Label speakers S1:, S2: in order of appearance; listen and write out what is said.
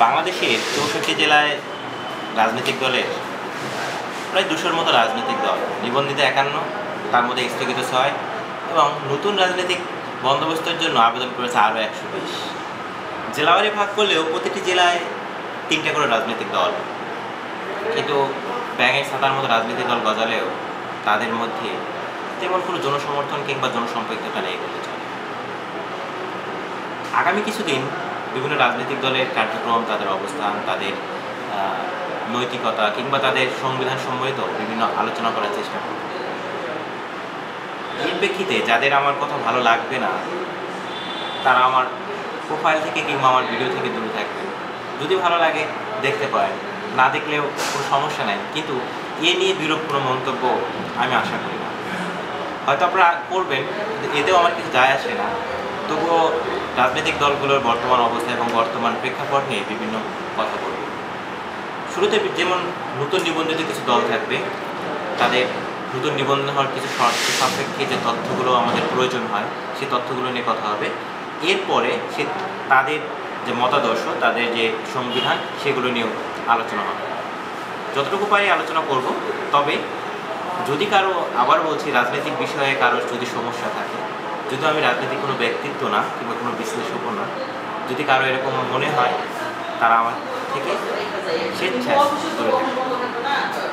S1: বাংলাদেশের ৬৪ জেলায় রাজনৈতিক দলের প্রায় ২০০-র মতো রাজনৈতিক দল, নিবন্ধিত ৫১, তার মধ্যে স্থগিত ৬ এবং নতুন রাজনৈতিক বন্দোবস্তের জন্য আবেদন করেছে আরও ১২০। জেলাওয়ারি ভাগ করলেও প্রতিটি জেলায় ৩টা করে রাজনৈতিক দল, কিন্তু ব্যাঙের ছাতার মতো রাজনৈতিক দল গজালেও তাদের মধ্যে তেমন কোনো জনসমর্থন কিংবা জনসম্পৃক্ততা নেই বলতে চলে। আগামী কিছুদিন বিভিন্ন রাজনৈতিক দলের কার্যক্রম, তাদের অবস্থান, তাদের নৈতিকতা কিংবা তাদের সংবিধান সম্বলিত বিভিন্ন আলোচনা করার চেষ্টা করব। এর প্রেক্ষিতে যাদের আমার কথা ভালো লাগবে না তারা আমার প্রোফাইল থেকে কিংবা আমার ভিডিও থেকে দূরে থাকবে। যদি ভালো লাগে দেখতে পারেন, না দেখলেও কোনো সমস্যা নেই, কিন্তু এ নিয়ে বিরূপ কোনো মন্তব্য আমি আশা করি না। হয়তো আপনারা করবেন, এতেও আমার কিছু যায় আসে না। তবুও রাজনৈতিক দলগুলোর বর্তমান অবস্থা এবং বর্তমান প্রেক্ষাপট নিয়ে বিভিন্ন কথা বলব। শুরুতে যেমন নতুন নিবন্ধিত কিছু দল থাকবে, তাদের নতুন নিবন্ধন হওয়ার কিছু শর্ত সাপেক্ষে যে তথ্যগুলো আমাদের প্রয়োজন হয় সেই তথ্যগুলো নিয়ে কথা হবে। এরপরে তাদের যে মতাদর্শ, তাদের যে সংবিধান, সেগুলো নিয়েও আলোচনা হবে। যতটুকু পারি আলোচনা করব। তবে যদি কারো, আবার বলছি, রাজনৈতিক বিষয়ে কারো যদি সমস্যা থাকে, যদিও আমি রাজনৈতিক কোনো ব্যক্তিত্ব না কিংবা কোনো বিশ্লেষকও না, যদি কারো এরকম মনে হয় তারা আমার থেকে স্বেচ্ছায় দূরে থাকবে।